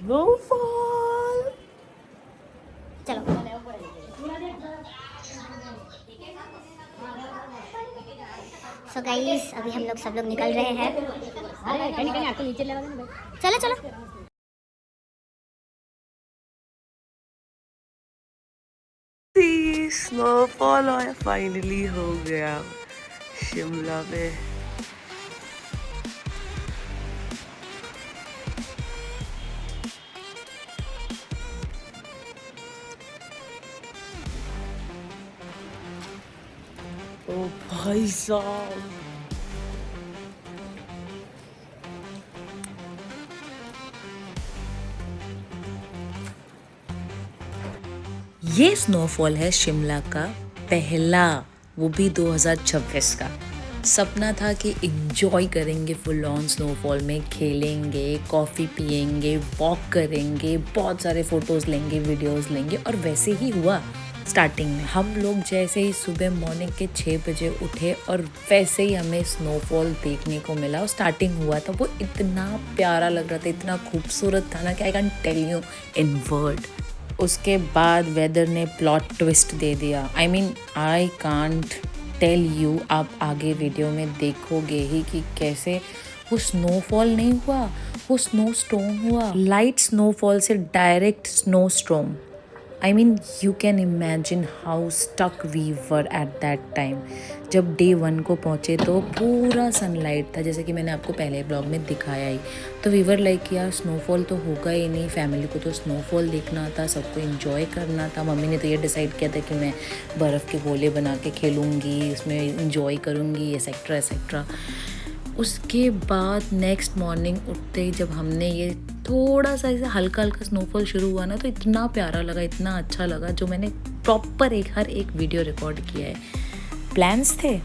Snowfall. चलो so guys अभी हम लोग सब लोग निकल रहे हैं। चलो चलो स्नोफॉल और फाइनली हो गया शिमला में। ओ भाई साहब, ये स्नोफॉल है शिमला का पहला, वो भी 2026 का। सपना था कि इंजॉय करेंगे फुल ऑन स्नोफॉल में, खेलेंगे, कॉफ़ी पियेंगे, वॉक करेंगे, बहुत सारे फ़ोटोज़ लेंगे, वीडियोज़ लेंगे। और वैसे ही हुआ। स्टार्टिंग में हम लोग जैसे ही सुबह मॉर्निंग के 6 बजे उठे और वैसे ही हमें स्नोफॉल देखने को मिला। और स्टार्टिंग हुआ था, वो इतना प्यारा लग रहा था, इतना खूबसूरत था ना कि I can tell you in word. उसके बाद वेदर ने प्लॉट ट्विस्ट दे दिया। आई कांट टेल यू, आप आगे वीडियो में देखोगे ही कि कैसे वो स्नोफॉल नहीं हुआ, वो स्नो स्टॉर्म हुआ। लाइट स्नोफॉल से direct snowstorm. You can imagine how stuck we were at that time. जब डे 1 को पहुँचे तो पूरा सनलाइट था, जैसे कि मैंने आपको पहले ब्लॉग में दिखाया ही। तो वी वर लाइक यार स्नोफॉल तो होगा ही नहीं, फैमिली को तो स्नोफॉल देखना था, सबको एंजॉय करना था। मम्मी ने तो ये डिसाइड किया था कि मैं बर्फ़ के गोले बना के खेलूँगी, उसमें इंजॉय करूँगी, एसेट्रा एसेट्रा। उसके बाद नेक्स्ट मॉर्निंग उठते ही जब हमने ये थोड़ा सा ऐसे हल्का हल्का स्नोफॉल शुरू हुआ ना, तो इतना प्यारा लगा, इतना अच्छा लगा, जो मैंने प्रॉपर हर एक वीडियो रिकॉर्ड किया है। प्लान्स थे,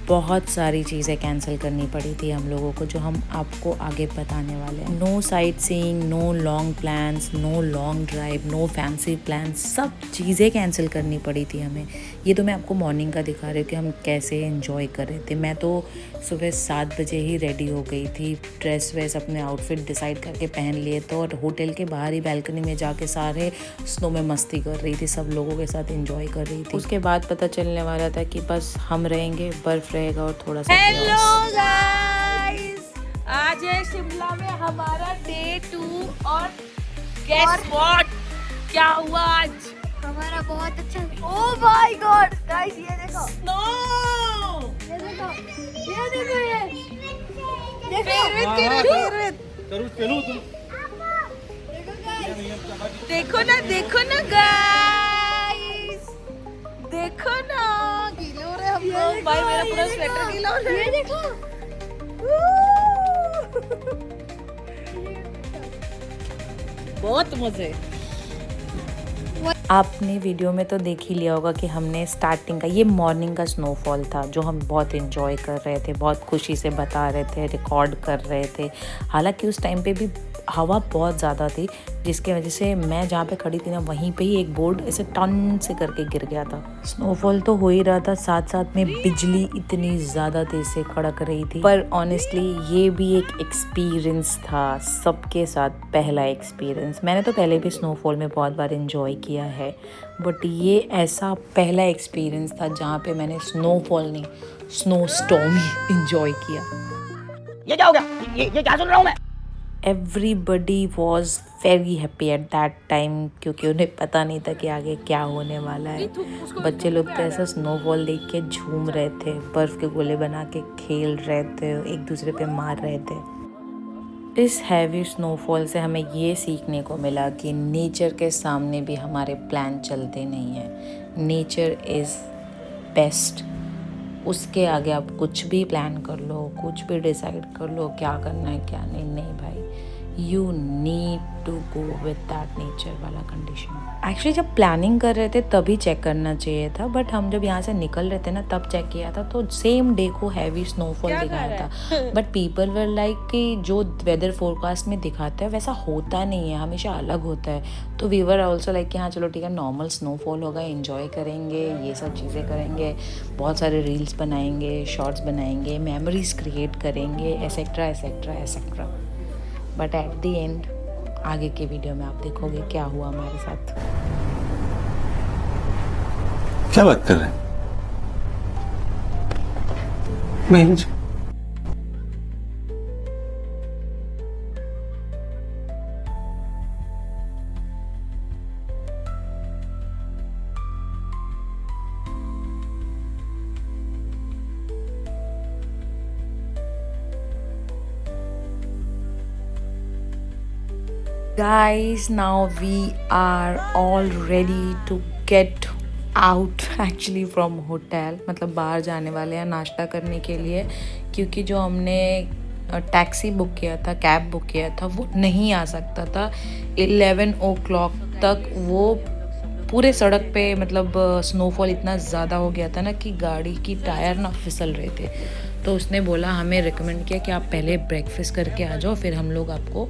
बहुत सारी चीज़ें कैंसिल करनी पड़ी थी हम लोगों को, जो हम आपको आगे बताने वाले हैं। No sightseeing, no long plans, no long drive, no fancy plans, सब चीज़ें कैंसिल करनी पड़ी थी हमें। ये तो मैं आपको मॉर्निंग का दिखा रही हूँ कि हम कैसे एंजॉय कर रहे थे। मैं तो सुबह 7 बजे ही रेडी हो गई थी, ड्रेस वेस अपने आउटफिट डिसाइड करके पहन लिए तो, और होटल के बाहर ही बालकनी में जाके सारे स्नो में मस्ती कर रही थी, सब लोगों के साथ एंजॉय कर रही थी। उसके बाद पता चलने वाला था कि बस हम रहेंगे, बर्फ रहेगा और थोड़ा सा। हेलो गाइस, आज है शिमला में हमारा डे 2 और गेस व्हाट, क्या हुआ आज हमारा बहुत अच्छा। ओ माय गॉड गाइस, ये देखो स्नो, ये देखो ये देखो ये फेवरेट देखो ना, देखो ना गाइस, देखो ना, गीले हो रहे हम लोग। भाई मेरा पूरा स्वेटर गीला हो रहा है। ये देखो बहुत मजे। आपने वीडियो में तो देख ही लिया होगा कि हमने स्टार्टिंग का, ये मॉर्निंग का स्नोफॉल था जो हम बहुत एंजॉय कर रहे थे, बहुत खुशी से बता रहे थे, रिकॉर्ड कर रहे थे। हालांकि उस टाइम पे भी हवा बहुत ज़्यादा थी, जिसके वजह से मैं जहाँ पे खड़ी थी ना, वहीं पे ही एक बोर्ड ऐसे टन से करके गिर गया था। स्नोफॉल तो हो ही रहा था, साथ साथ में बिजली इतनी ज़्यादा तेज से कड़क रही थी। पर ऑनेस्टली ये भी एक एक्सपीरियंस था, सबके साथ पहला एक्सपीरियंस। मैंने तो पहले भी स्नोफॉल में बहुत बार एंजॉय किया है, बट ये ऐसा पहला एक्सपीरियंस था जहाँ पे मैंने स्नोफॉल नहीं, स्नो स्टॉर्म ही एंजॉय किया। ये क्या हो गया? ये क्या सुन रहा हूँ मैं? Everybody was very happy at that time, क्योंकि उन्हें पता नहीं था कि आगे क्या होने वाला है। बच्चे लोग तो ऐसा स्नोफॉल देख के झूम रहे थे, बर्फ़ के गोले बना के खेल रहे थे, एक दूसरे पे मार रहे थे। इस हैवी स्नोफॉल से हमें ये सीखने को मिला कि नेचर के सामने भी हमारे प्लान चलते नहीं हैं। Nature is best. उसके आगे आप कुछ भी प्लान कर लो, कुछ भी डिसाइड कर लो क्या करना है क्या नहीं, नहीं भाई, you need to go with that nature वाला कंडीशन। एक्चुअली जब प्लानिंग कर रहे थे तभी चेक करना चाहिए था, बट हम जब यहाँ से निकल रहे थे ना तब चेक किया था, तो सेम डे को हैवी स्नोफॉल दिखाया था। बट पीपल वर लाइक कि जो वेदर फोरकास्ट में दिखाता है वैसा होता नहीं है, हमेशा अलग होता है। तो वी वर ऑल्सो लाइक कि हाँ चलो ठीक है, नॉर्मल स्नोफॉल होगा, एंजॉय करेंगे, ये सब चीज़ें करेंगे, बहुत सारे रील्स बनाएंगे, शॉर्ट्स बनाएंगे, मेमोरीज क्रिएट करेंगे, etcetera etcetera etcetera. But at the end आगे के वीडियो में आप देखोगे क्या हुआ हमारे साथ। क्या बात कर रहे हैं? Mahesh, Guys, now we are all ready to get out actually from hotel. मतलब बाहर जाने वाले हैं नाश्ता करने के लिए, क्योंकि जो हमने टैक्सी बुक किया था, कैब बुक किया था, वो नहीं आ सकता था 11 o'clock तक। वो पूरे सड़क पे मतलब स्नोफॉल इतना ज़्यादा हो गया था ना कि गाड़ी की टायर ना फिसल रहे थे। तो उसने बोला, हमें रिकमेंड किया कि आप पहले ब्रेकफास्ट करके आ जाओ, फिर हम लोग आपको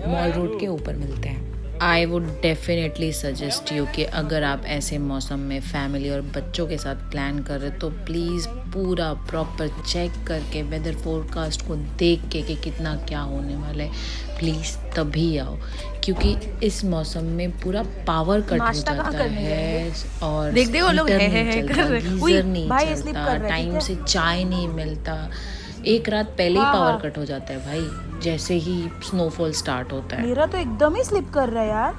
मॉल रोड के ऊपर मिलते हैं। I would definitely suggest you कि अगर आप ऐसे मौसम में फैमिली और बच्चों के साथ प्लान कर रहे तो प्लीज़ पूरा प्रॉपर चेक करके वेदर फोरकास्ट को देख के कि कितना क्या होने वाला है, प्लीज़ तभी आओ, क्योंकि इस मौसम में पूरा पावर कट हो जाता है और गीज़र नहीं चलता, टाइम से चाय नहीं मिलता। एक रात पहले ही पावर कट हो जाता है भाई, जैसे ही स्नोफॉल स्टार्ट होता है। मेरा तो एकदम ही स्लिप कर रहा है यार,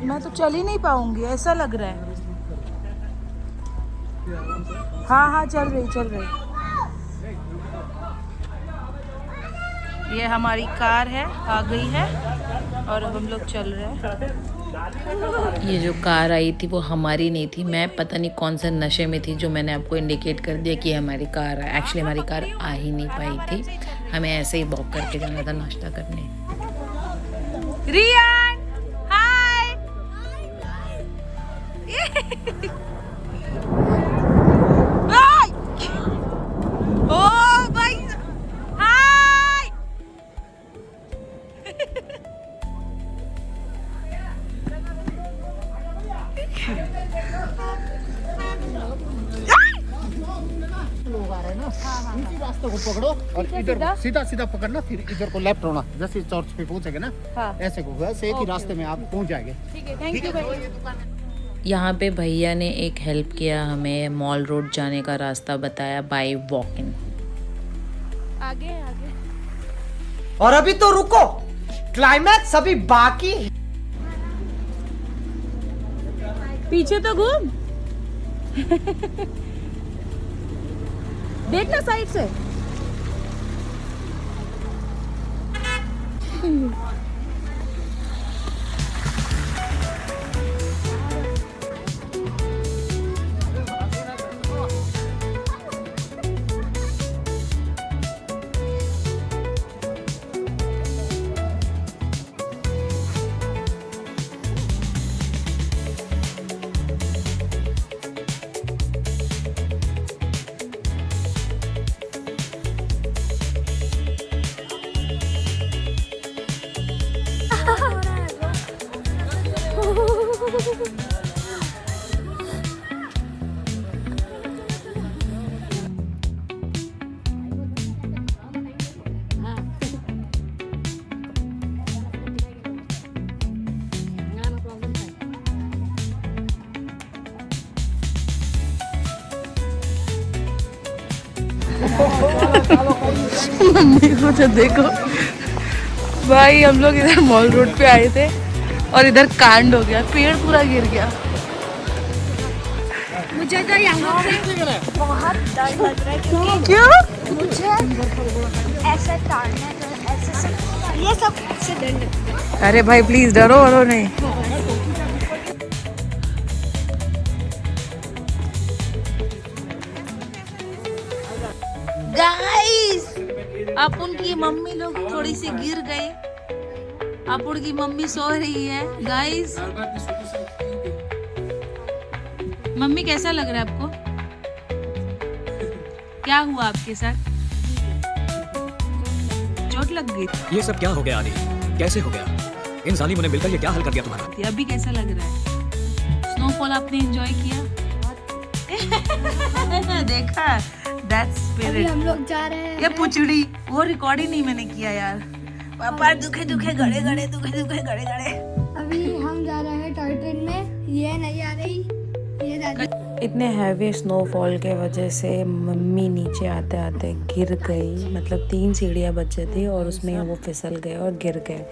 मैं तो चल ही नहीं पाऊंगी ऐसा लग रहा है। हाँ हाँ चल रही। ये हमारी कार है, आ गई है और हम लोग चल रहे हैं। ये जो कार आई थी वो हमारी नहीं थी, मैं पता नहीं कौन सा नशे में थी जो मैंने आपको इंडिकेट कर दिया कि हमारी कार है। एक्चुअली हमारी कार आ ही नहीं पाई थी, हमें ऐसे ही वॉक करके जाना था नाश्ता करने। रियान हाय। ओ भाई हाय। इसी रास्ते को पकड़ो और इधर सीधा पकड़ना, फिर इधर को लेफ्ट होना। जैसे चर्च पे पहुंचेगे ना, ऐसे को वैसे एक ही रास्ते में आप पहुंच जाएंगे। ठीक है, थैंक यू भाई। यहाँ पे भैया ने एक हेल्प किया, हमें मॉल रोड जाने का रास्ता बताया बाय वॉकिंग। आगे और अभी तो रुको, क्लाइमैक्स अभी बाकी। पीछे तो घूम। देखना साइड से। मम्मी को तो देखो भाई, हम लोग इधर मॉल रोड पे आए थे और इधर कांड हो गया, पेड़ पूरा गिर गया। मुझे तो यहाँ से बहुत डर लग रहा है, क्योंकि क्यों? मुझे ऐसे ताड़ना ऐसे सब ये सब से डर लगता है। अरे भाई प्लीज डरो नहीं। गाइस, अब उनकी मम्मी लोग थोड़ी सी गिर गई, अब उनकी मम्मी सो रही है। गाइस, मम्मी कैसा लग रहा है आपको? क्या हुआ आपके साथ? चोट लग गई? ये सब क्या हो गया आदि? कैसे हो गया? इन जालिमों ने मिलकर ये क्या हल कर दिया तुम्हारा? अभी कैसा लग रहा है? स्नोफॉल आपने एंजॉय किया? देखा, दैट्स स्पिरिट। हम लोग जा रहे हैं। ये पुचड़ी, वो रिकॉर्ड ही नहीं मैंने किया यार, पापा दुखे दुखे गड़े गड़े दुखे दुखे गड़े गड़े। अभी हम जा रहे हैं टॉय ट्रेन में, ये नहीं आ रही, ये दादी। इतने हैवी स्नोफॉल के वजह से मम्मी नीचे आते आते गिर गई, मतलब 3 सीढ़ियाँ बची थी और उसमें वो फिसल गए और गिर गए।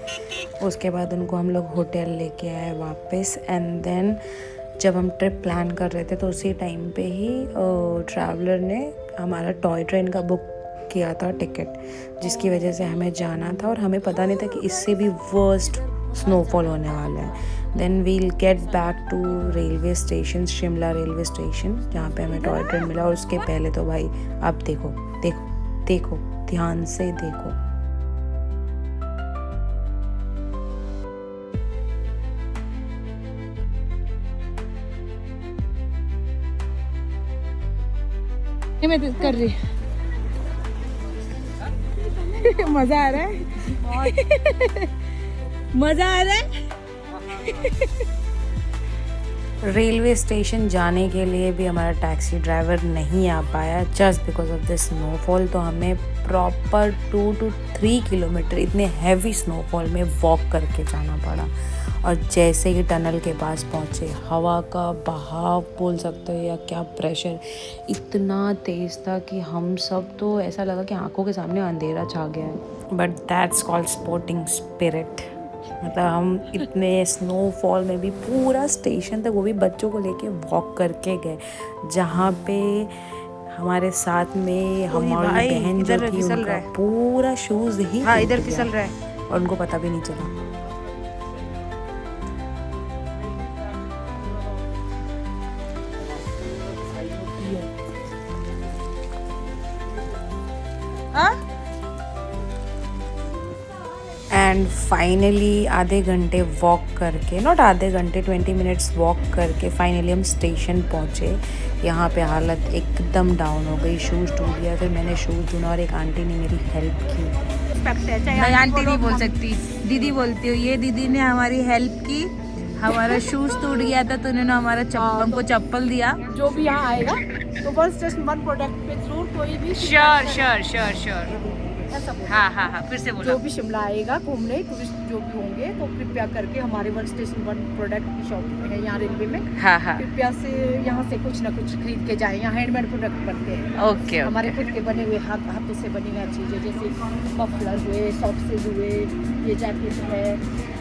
उसके बाद उनको हम लोग होटल लेके आए वापस। एंड देन जब हम ट्रिप प्लान कर रहे थे तो उसी टाइम पे ही ट्रैवलर ने हमारा टॉय ट्रेन का बुक किया था टिकट, जिसकी वजह से हमें जाना था और हमें पता नहीं था कि इससे भी वर्स्ट स्नोफॉल होने वाला है। Then we'll get back to railway station, Shimla railway station, जहाँ पे हमें टॉय ट्रेन मिला। और उसके पहले तो भाई आप देखो देखो देखो, ध्यान से देखो। मैं कर रही मजा आ रहा है मजा आ रहा है। रेलवे स्टेशन जाने के लिए भी हमारा टैक्सी ड्राइवर नहीं आ पाया just because of this snowfall. तो हमें प्रॉपर 2 to 3 किलोमीटर इतने हैवी स्नोफॉल में वॉक करके जाना पड़ा। और जैसे ही टनल के पास पहुँचे, हवा का बहाव बोल सकते हो या क्या प्रेशर इतना तेज़ था कि हम सब तो ऐसा लगा कि आंखों के सामने अंधेरा छा गया है। But that's called sporting spirit. मतलब हम इतने स्नोफॉल में भी पूरा स्टेशन तक, वो भी बच्चों को लेके वॉक करके गए, जहाँ पे हमारे साथ में हमारी बहन जो थी उनका पूरा शूज़ ही इधर फिसल रहा है और उनको पता भी नहीं चला। एंड फाइनली आधे घंटे वॉक करके, नॉट आधे घंटे, 20 मिनट्स वॉक करके फाइनली हम स्टेशन पहुँचे। यहाँ पे हालत एकदम डाउन हो गई, शूज़ टूट गया। फिर मैंने शूज़ ढूंढा और एक आंटी ने मेरी हेल्प की। मैं आंटी नहीं बोल सकती, दीदी बोलती हूँ। ये दीदी ने हमारी हेल्प की। हमारा शूज़ टूट गया था तो उन्होंने हमारा हमको चप्पल दिया। जो भी यहाँ आएगा तो बस स्टेशन 1 प्रोडक्ट पे जरूर कोई भी श्योर। हाँ फिर से बोलो। जो भी शिमला आएगा घूमने, टूरिस्ट जो भी होंगे तो कृपया करके हमारे 1 स्टेशन 1 प्रोडक्ट की शॉप है यहाँ रेलवे में। हाँ कृपया से यहाँ से कुछ ना कुछ खरीद के जाए। यहाँ हैंडमेड प्रोडक्ट बनते हैं। ओके। हमारे खुद के बने हुए हाथों से बनी हुई चीज़ें, जैसे मफलर हुए, सॉक्सेज हुए, ये जैकेट है,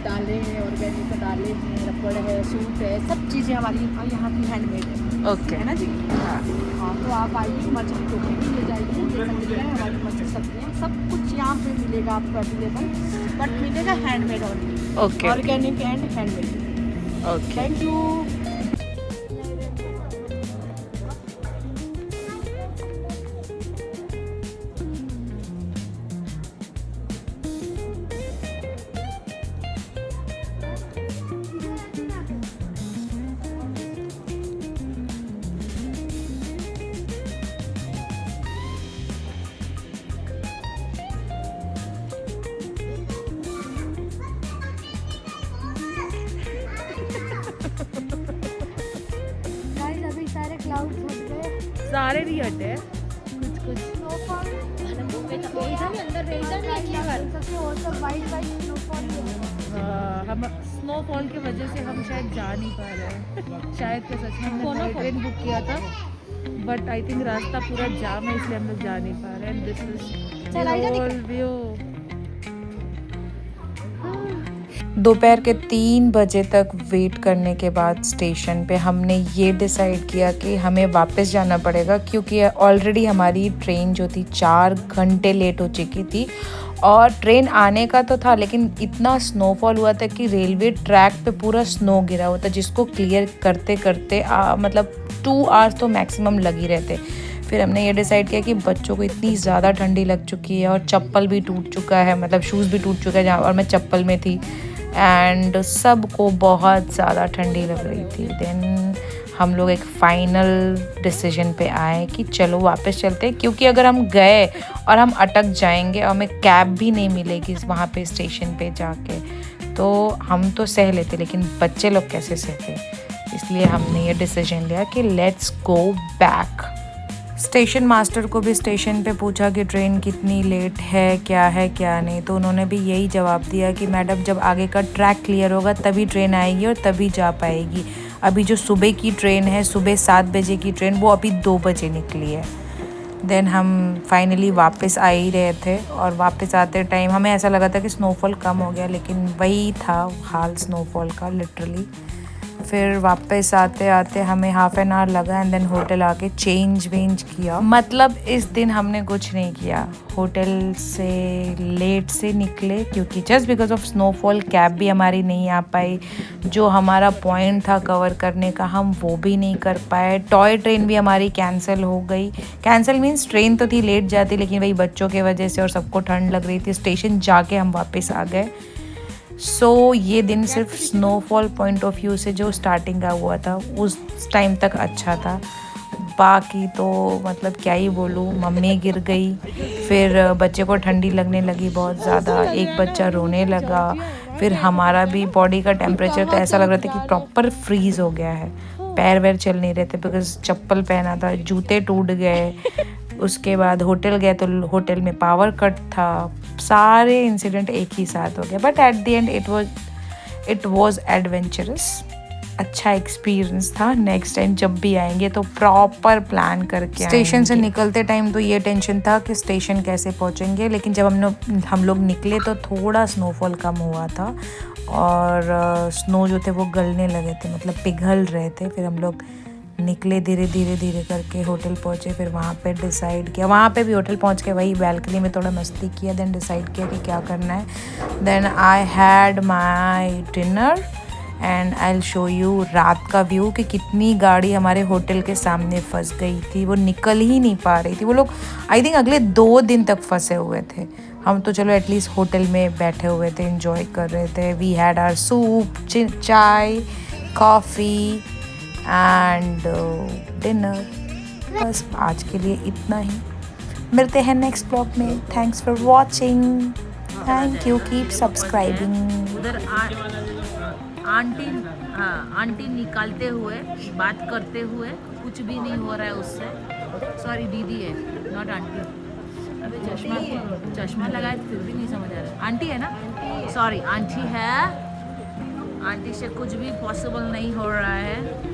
डाले हैं, ऑर्गेनिक डाले हैं, रबड़ है, सूट है, सब चीज़ें हमारी यहाँ की हैंडमेड है। ओके है ना जी। हाँ तो आप आइए, हिमाचली टोपी भी ले जाइए, ले सकते हैं। हमारी हिमाचल सब्जियाँ सब कुछ यहाँ पे मिलेगा आपको अवेलेबल, बट मिलेगा handmade only. Okay. Organic and handmade. Okay, thank you. अभी सारे क्लाउड्स हट गए, सारे नहीं हटे कुछ। स्नोफॉल अंदर सबसे और सब वाइट स्नोफॉल। हम स्नोफॉल की वजह से हम शायद जा नहीं पा रहे हैं। शायद क्या सच में हमने ट्रेन बुक किया था, बट आई थिंक रास्ता पूरा जाम है, इसलिए हम लोग जा नहीं पा रहे हैं। This is view. दोपहर के 3 बजे तक वेट करने के बाद स्टेशन पे हमने ये डिसाइड किया कि हमें वापस जाना पड़ेगा, क्योंकि ऑलरेडी हमारी ट्रेन जो थी 4 घंटे लेट हो चुकी थी। और ट्रेन आने का तो था, लेकिन इतना स्नोफॉल हुआ था कि रेलवे ट्रैक पे पूरा स्नो गिरा हुआ था, जिसको क्लियर करते करते मतलब 2 आवर्स तो मैक्सिमम लग ही रहते। फिर हमने ये डिसाइड किया कि बच्चों को इतनी ज़्यादा ठंडी लग चुकी है और चप्पल भी टूट चुका है, मतलब शूज़ भी टूट चुका है जहाँ, और मैं चप्पल में थी, एंड सबको बहुत ज़्यादा ठंडी लग रही थी। देन हम लोग एक फाइनल डिसीजन पे आए कि चलो वापस चलते हैं, क्योंकि अगर हम गए और हम अटक जाएंगे और हमें कैब भी नहीं मिलेगी वहाँ पे स्टेशन पे जाके, तो हम तो सह लेते, लेकिन बच्चे लोग कैसे सहते। इसलिए हमने ये डिसीजन लिया कि let's go back station master को भी स्टेशन पे पूछा कि ट्रेन कितनी लेट है क्या नहीं, तो उन्होंने भी यही जवाब दिया कि मैडम जब आगे का ट्रैक क्लियर होगा तभी ट्रेन आएगी और तभी जा पाएगी। अभी जो सुबह की ट्रेन है, सुबह 7 बजे की ट्रेन, वो अभी 2 बजे निकली है। देन हम फाइनली वापस आ ही रहे थे और वापस आते टाइम हमें ऐसा लगा था कि स्नोफॉल कम हो गया, लेकिन वही था हाल स्नोफॉल का लिटरली। फिर वापस आते आते हमें हाफ एन आवर लगा एंड देन होटल आके चेंज किया। मतलब इस दिन हमने कुछ नहीं किया, होटल से लेट से निकले क्योंकि just because of snowfall cab भी हमारी नहीं आ पाई। जो हमारा पॉइंट था कवर करने का हम वो भी नहीं कर पाए। टॉय ट्रेन भी हमारी कैंसिल हो गई। कैंसिल मीन्स ट्रेन तो थी लेट जाती, लेकिन वही बच्चों के वजह से और सबको ठंड लग रही थी, स्टेशन जाके हम वापस आ गए। सो ये दिन सिर्फ स्नोफॉल पॉइंट ऑफ व्यू से जो स्टार्टिंग का हुआ था उस टाइम तक अच्छा था। बाकी तो मतलब क्या ही बोलूँ, मम्मी गिर गई, फिर बच्चे को ठंडी लगने लगी बहुत ज़्यादा, एक बच्चा रोने लगा, फिर हमारा भी बॉडी का टेम्परेचर तो ऐसा लग रहा था कि प्रॉपर फ्रीज़ हो गया है। पैर वैर चल नहीं रहे थे बिकॉज चप्पल पहना था, जूते टूट गए। उसके बाद होटल गए तो होटल में पावर कट था। सारे इंसिडेंट एक ही साथ हो गया, but at the end it was adventurous. अच्छा एक्सपीरियंस था। नेक्स्ट टाइम जब भी आएंगे तो प्रॉपर प्लान करके स्टेशन से निकलते टाइम तो ये टेंशन था कि स्टेशन कैसे पहुंचेंगे, लेकिन जब हम लोग निकले तो थोड़ा स्नोफॉल कम हुआ था और स्नो जो थे वो गलने लगे थे, मतलब पिघल रहे थे। फिर हम लोग निकले धीरे करके होटल पहुँचे। फिर वहाँ पे डिसाइड किया, वहाँ पे भी होटल पहुँच के वही बैल्कनी में थोड़ा मस्ती किया, देन डिसाइड किया कि क्या करना है। Then I had my dinner and I will show you रात का व्यू कि कितनी गाड़ी हमारे होटल के सामने फंस गई थी, वो निकल ही नहीं पा रही थी। वो लोग आई थिंक अगले 2 दिन तक फंसे हुए थे। हम तो चलो एटलीस्ट होटल में बैठे हुए थे, एंजॉय कर रहे थे। वी हैड आवर सूप, चाय, कॉफ़ी एंड डिनर। बस आज के लिए इतना ही, मिलते हैं नेक्स्ट ब्लॉग में। Thanks for watching, thank you, keep subscribing. उधर आंटी निकालते हुए, बात करते हुए, कुछ भी नहीं हो रहा है उससे। सॉरी दीदी है, नॉट आंटी। अबे चश्मा लगाए फिर भी नहीं समझ आ रहा। आंटी है ना, सॉरी आंटी है। आंटी से कुछ भी पॉसिबल नहीं हो रहा है।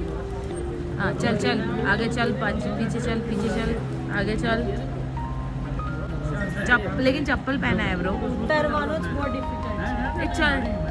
हाँ चल आगे चल, पीछे चल, आगे चल। लेकिन चप्पल पहना है ब्रो। चल